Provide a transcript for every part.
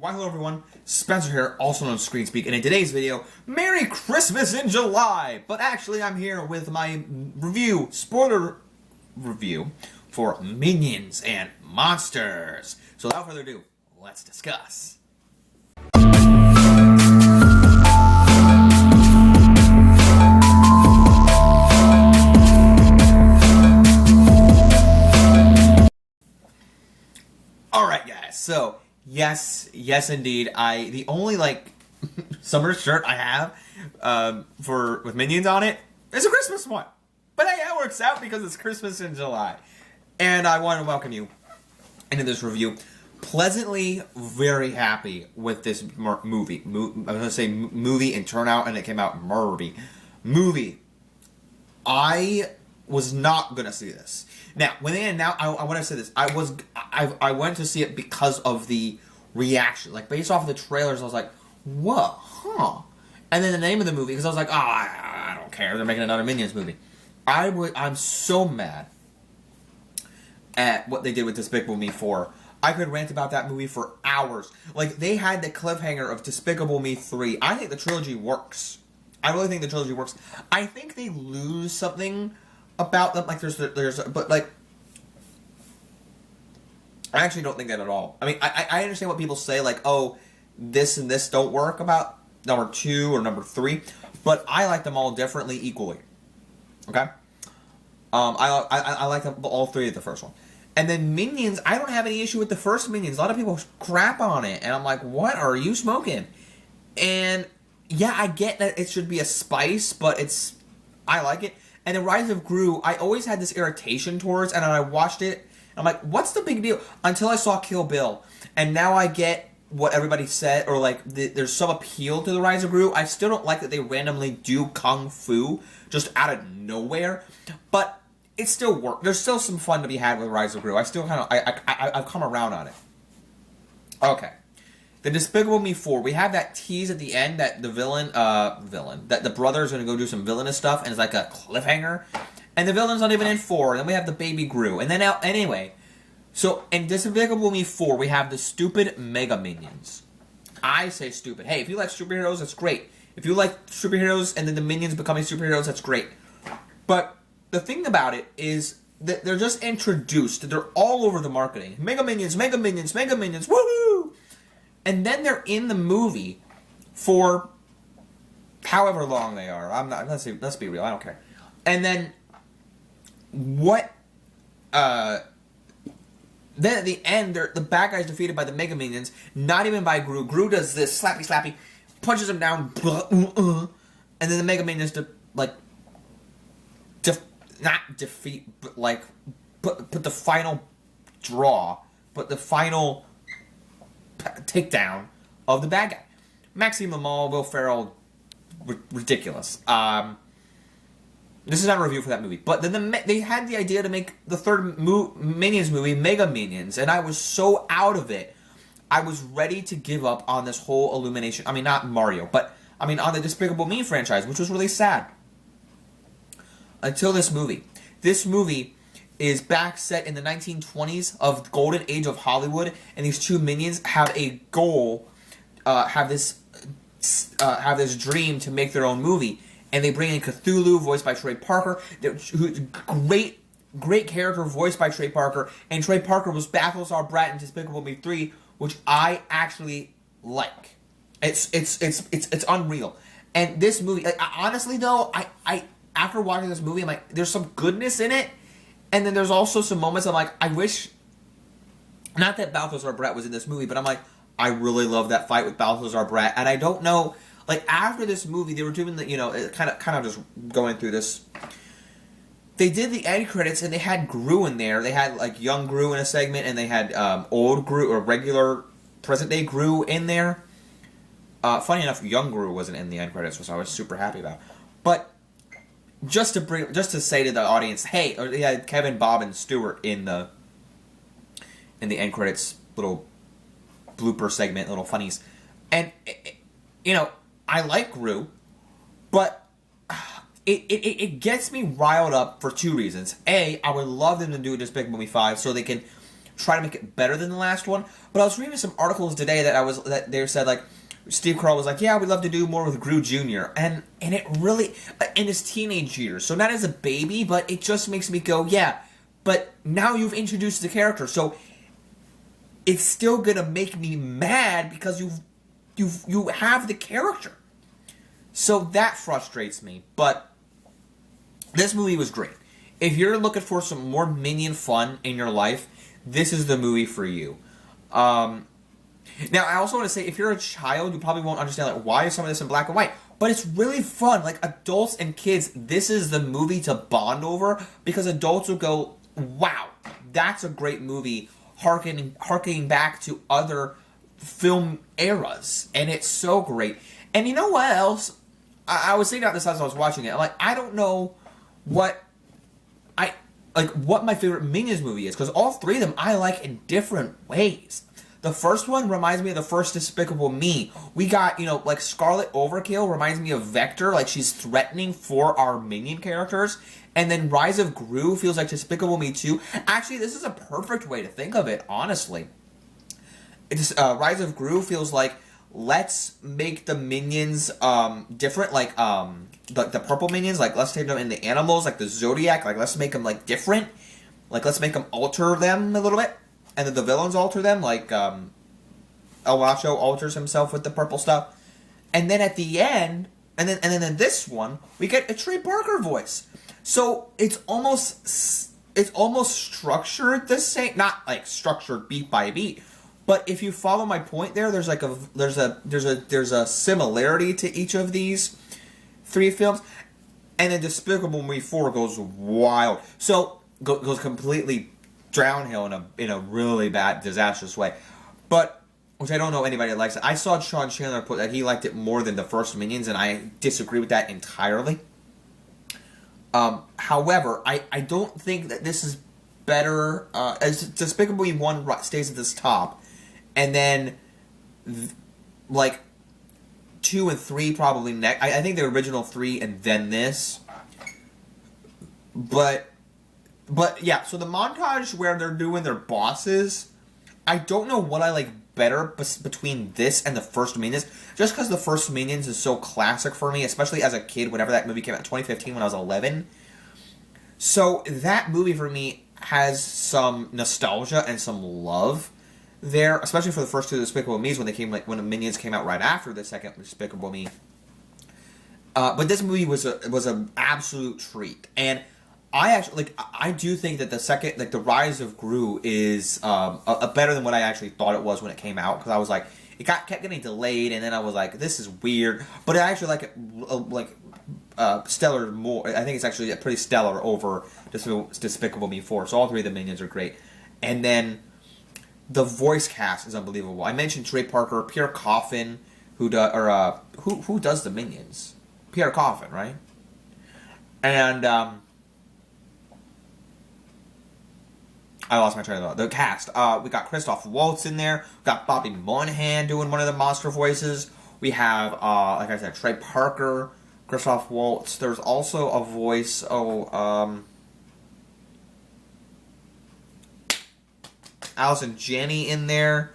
Why hello everyone, Spencer here, also known as Screen Speak, and in today's video, Merry Christmas in July! But actually I'm here with my spoiler review, for Minions and Monsters. So without further ado, let's discuss. Alright guys, so yes indeed, the only summer shirt I have with Minions on it is a Christmas one. But hey, that works out because it's Christmas in July. And I want to welcome you into this review. Pleasantly very happy with this movie. I was going to say movie and turnout, and it came out movie. I was not going to see this. Now, when they announced, I want to say this. I went to see it because of the reaction. Like, based off of the trailers, I was like, whoa, huh. And then the name of the movie, because I was like, oh, I don't care. They're making another Minions movie. I'm so mad at what they did with Despicable Me 4. I could rant about that movie for hours. Like, they had the cliffhanger of Despicable Me 3. I think the trilogy works. I really think the trilogy works. I think they lose something about them. Like, but like, I actually don't think that at all. I mean, I understand what people say, like, oh, this and this don't work about number 2 or number 3, but I like them all differently, equally. Okay? I like them, all 3 of the first one. And then Minions, I don't have any issue with the first Minions. A lot of people crap on it, and I'm like, what are you smoking? And yeah, I get that it should be a spice, but I like it. And the Rise of Gru, I always had this irritation towards, and I watched it, and I'm like, what's the big deal? Until I saw Kill Bill, and now I get what everybody said, or like, there's some appeal to the Rise of Gru. I still don't like that they randomly do Kung Fu, just out of nowhere, but it still works. There's still some fun to be had with Rise of Gru. I still kind of, I've come around on it. Okay. The Despicable Me 4, we have that tease at the end that the that the brothers are going to go do some villainous stuff, and it's like a cliffhanger, and the villain's not even in 4, and then we have the baby Gru, and then now, anyway, so in Despicable Me 4, we have the stupid Mega Minions. I say stupid. Hey, if you like superheroes, that's great. If you like superheroes and then the Minions becoming superheroes, that's great. But the thing about it is that they're just introduced. They're all over the marketing. Mega Minions, Mega Minions, Mega Minions, woohoo! And then they're in the movie for however long they are. I'm not. Let's be real. I don't care. And then then at the end, the bad guy's defeated by the Mega Minions. Not even by Gru. Gru does this slappy, punches him down, and then the Mega Minions not defeat, but like put the final draw, but the final takedown of the bad guy. Maxime Lamal, Will Ferrell, ridiculous. This is not a review for that movie, but then they had the idea to make the third Minions movie, Mega Minions, and I was so out of it. I was ready to give up on this whole Illumination. I mean, not Mario, but I mean on the Despicable Me franchise, which was really sad. Until this movie. This movie is back set in the 1920s of the golden age of Hollywood, and these two minions have a goal, have this dream to make their own movie, and they bring in Cthulhu, voiced by Trey Parker, great character, voiced by Trey Parker, and Trey Parker was Balthazar Brat in Despicable Me 3, which I actually like. It's unreal, and this movie, honestly though, I after watching this movie, I'm like, there's some goodness in it, and then there's also some moments I'm like, I wish, not that Balthazar Brat was in this movie, but I'm like, I really love that fight with Balthazar Brat, and I don't know, like, after this movie, they were doing the, kind of just going through this, they did the end credits, and they had Gru in there. They had, like, young Gru in a segment, and they had old Gru, or regular present-day Gru in there. Funny enough, young Gru wasn't in the end credits, which I was super happy about. But just to say to the audience, hey, or they had Kevin, Bob, and Stuart in the end credits, little blooper segment, little funnies, and I like Gru, but it gets me riled up for two reasons. A, I would love them to do Despicable Me 5 so they can try to make it better than the last one. But I was reading some articles today that they said like Steve Carell was like, yeah, we'd love to do more with Gru Jr. and it really in his teenage years, so not as a baby, but it just makes me go, yeah. But now you've introduced the character, so it's still gonna make me mad because you have the character. So that frustrates me. But this movie was great. If you're looking for some more Minion fun in your life, this is the movie for you. Now, I also want to say, if you're a child, you probably won't understand, like, why is some of this in black and white? But it's really fun. Like, adults and kids, this is the movie to bond over, because adults will go, wow, that's a great movie, harkening back to other film eras. And it's so great. And you know what else? I was thinking about this as I was watching it. I'm like, I don't know what my favorite Minions movie is, because all three of them I like in different ways. The first one reminds me of the first Despicable Me. We got, like Scarlet Overkill reminds me of Vector, like she's threatening for our Minion characters. And then Rise of Gru feels like Despicable Me 2. Actually, this is a perfect way to think of it, honestly. Rise of Gru feels like, let's make the Minions different, like the purple Minions, like let's take them into animals, like the Zodiac, like let's make them like different. Like let's make them alter them a little bit. And then the villains alter them, like El Macho alters himself with the purple stuff. And then at the end, and then in this one, we get a Trey Parker voice. So it's almost structured the same, not like structured beat by beat. But if you follow my point there, there's a similarity to each of these three films. And then Despicable Me 4 goes wild. So goes completely downhill in a really bad, disastrous way. But, which I don't know anybody that likes it. I saw Sean Chandler put that he liked it more than the first Minions, and I disagree with that entirely. However, I don't think that this is better. As Despicable Me 1 stays at this top, and then, like, 2 and 3 probably next. I think the original 3 and then this. But yeah, so the montage where they're doing their bosses, I don't know what I like better between this and the first Minions, just because the first Minions is so classic for me, especially as a kid, whenever that movie came out in 2015 when I was 11. So that movie for me has some nostalgia and some love there, especially for the first two Despicable Me's when the Minions came out right after the second Despicable Me. But this movie was an absolute treat, and I do think that the second, the Rise of Gru is better than what I actually thought it was when it came out, because I was like, it kept getting delayed, and then I was like, this is weird, but I actually like it stellar more. I think it's actually pretty stellar over Despicable Me 4. So all three of the Minions are great, and then the voice cast is unbelievable. I mentioned Trey Parker, Pierre Coffin, who does the Minions? Pierre Coffin, right? And I lost my train of thought. The cast. We got Christoph Waltz in there. We got Bobby Moynihan doing one of the monster voices. We have, like I said, Trey Parker, Christoph Waltz. There's also a voice, Allison Janney in there,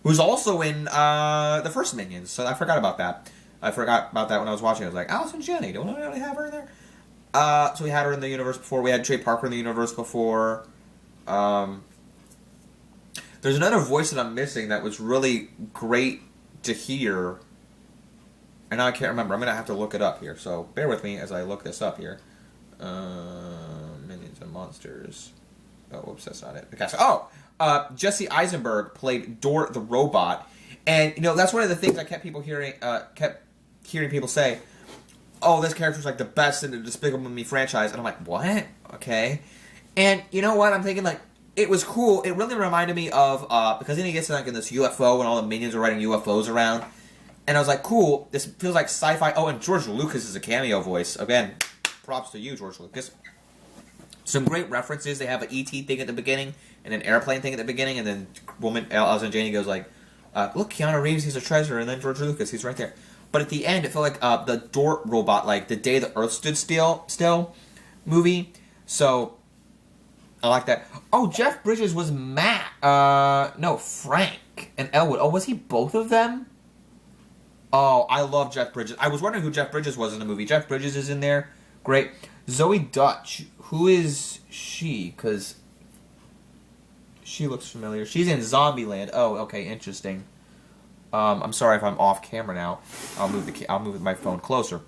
who's also in the first Minions. So I forgot about that. I forgot about that when I was watching. I was like, Allison Janney, don't I really have her in there? So we had her in the universe before. We had Trey Parker in the universe before. There's another voice that I'm missing that was really great to hear, and now I can't remember. I'm going to have to look it up here, so bear with me as I look this up here. Minions and Monsters. Oh, whoops, that's not it. Okay, so, Jesse Eisenberg played Dort the Robot, and, that's one of the things I kept hearing people say, oh, this character's like the best in the Despicable Me franchise, and I'm like, what? Okay. And you know what? I'm thinking, like, it was cool. It really reminded me of, because then he gets like in this UFO and all the Minions are riding UFOs around. And I was like, cool, this feels like sci-fi. Oh, and George Lucas is a cameo voice. Again, props to you, George Lucas. Some great references. They have an E.T. thing at the beginning and an airplane thing at the beginning. And then Allison Janney goes like, look, Keanu Reeves, he's a treasure. And then George Lucas, he's right there. But at the end, it felt like the Dort robot, like the day the Earth stood still movie. So I like that. Oh, Jeff Bridges was Matt. No, Frank and Elwood. Oh, was he both of them? Oh, I love Jeff Bridges. I was wondering who Jeff Bridges was in the movie. Jeff Bridges is in there. Great. Zoe Dutch. Who is she? Because she looks familiar. She's in Zombieland. Oh, okay, interesting. I'm sorry if I'm off camera now. I'll move my phone closer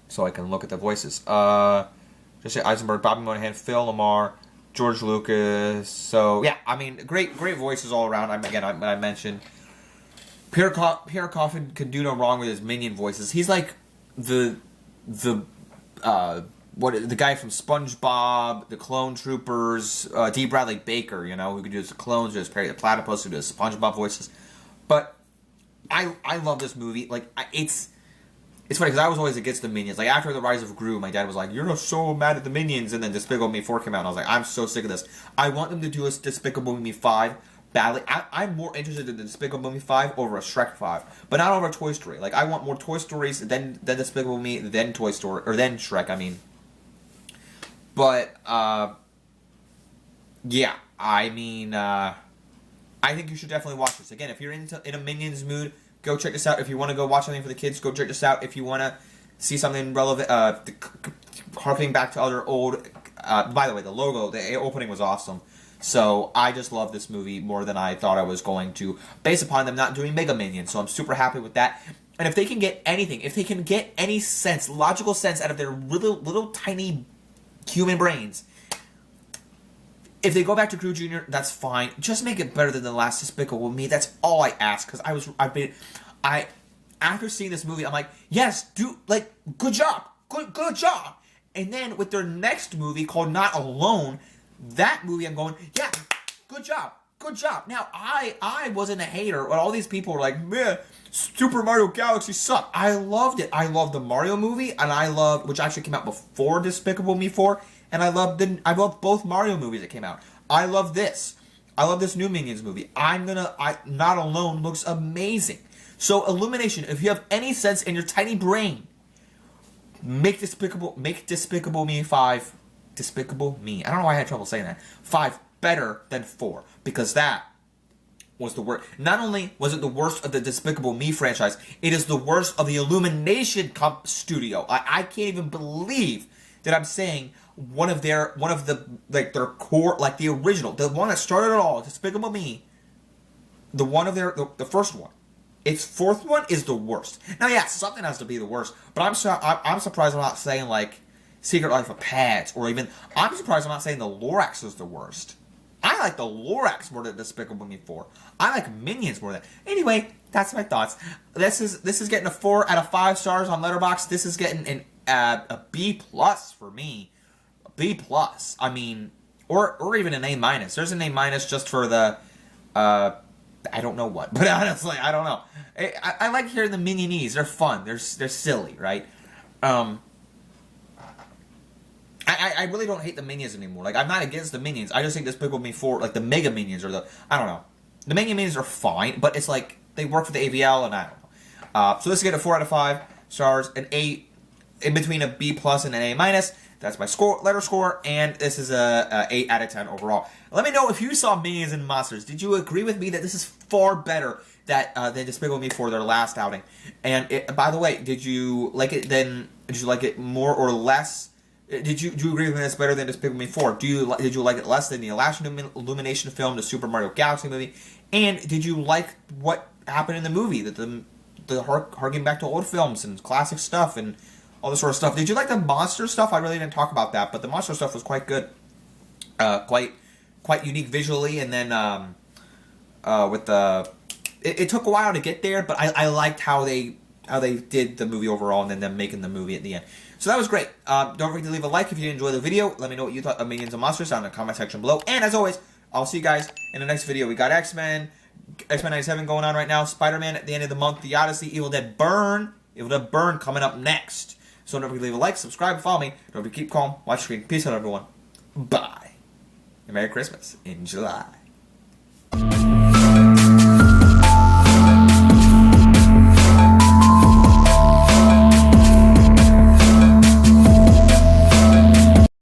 so I can look at the voices. Just say Eisenberg, Bobby Moynihan, Phil Lamar, George Lucas. So yeah, I mean, great voices all around. I mentioned Pierre Coffin can do no wrong with his minion voices. He's like the guy from SpongeBob, the Clone Troopers, D. Bradley Baker, you know, who could do his clones, do his Perry the Platypus, who does SpongeBob voices. But I love this movie. Like, it's funny because I was always against the Minions. Like, after The Rise of Gru, my dad was like, "You're so mad at the Minions," and then Despicable Me 4 came out, and I was like, "I'm so sick of this." I want them to do a Despicable Me 5 badly. I'm more interested in the Despicable Me 5 over a Shrek 5, but not over Toy Story. Like, I want more Toy Stories than Despicable Me, then Toy Story, or then Shrek, I mean. But, yeah, I mean, I think you should definitely watch this. Again, if you're in a Minions mood, go check this out. If you want to go watch something for the kids, go check this out. If you want to see something relevant, harkening back to other old... by the way, the logo, the opening was awesome. So, I just love this movie more than I thought I was going to, based upon them not doing Mega Minions. So, I'm super happy with that. And if they can get anything, if they can get any sense, logical sense out of their little tiny human brains, if they go back to Gru Jr., that's fine. Just make it better than the last Despicable Me. That's all I ask. Because after seeing this movie, I'm like, yes, good job, good job. And then with their next movie called Not Alone, that movie, I'm going, yeah, good job. Now, I wasn't a hater when all these people were like, man, Super Mario Galaxy sucked. I loved it. I loved the Mario movie, and which actually came out before Despicable Me 4. And I love both Mario movies that came out. I love this. I love this new Minions movie. Not Alone looks amazing. So Illumination, if you have any sense in your tiny brain, make Despicable Me 5, Despicable Me. I don't know why I had trouble saying that. 5 better than 4, because that was the worst. Not only was it the worst of the Despicable Me franchise, it is the worst of the Illumination studio. I can't even believe that I'm saying one of their core, like the original, the one that started it all, Despicable Me, the first one, its fourth one is the worst. Now, yeah, something has to be the worst, but I'm surprised I'm not saying like Secret Life of Pets, or even I'm surprised I'm not saying the Lorax is the worst. I like the Lorax more than Despicable Me 4. I like Minions more than... Anyway, that's my thoughts. This is getting a 4 out of 5 stars on Letterboxd. This is getting a B+ for me. A B+. I mean, or even an A-. There's an A- just for the... I don't know what. But honestly, I don't know. I like hearing the Minionese. They're fun. They're silly, right? I really don't hate the Minions anymore. Like, I'm not against the Minions. I just think Despicable Me 4, like the Mega Minions or I don't know. The Mega Minions are fine, but it's like they work for the AVL, and I don't know. So this is get a 4 out of 5 stars, an 8 in between a B+ and an A-. That's my letter score, and this is a 8 out of 10 overall. Let me know if you saw Minions and Monsters. Did you agree with me that this is far better than Despicable Me 4, their last outing? And by the way, did you like it? Did you like it more or less? Do you agree with me that's better than Despicable Me 4? Did you like it less than the last Illumination film, the Super Mario Galaxy movie? And did you like what happened in the movie? The harking back to old films and classic stuff and all this sort of stuff. Did you like the monster stuff? I really didn't talk about that, but the monster stuff was quite good. Quite unique visually, and then with the... It took a while to get there, but I liked how they did the movie overall, and then them making the movie at the end. So that was great. Don't forget to leave a like if you did enjoy the video. Let me know what you thought of Minions and Monsters down in the comment section below. And as always, I'll see you guys in the next video. We got X-Men 97 going on right now. Spider-Man at the end of the month. The Odyssey, Evil Dead Burn coming up next. So don't forget to leave a like, subscribe, follow me. Don't forget to keep calm, watch screen. Peace out, everyone. Bye. And Merry Christmas in July.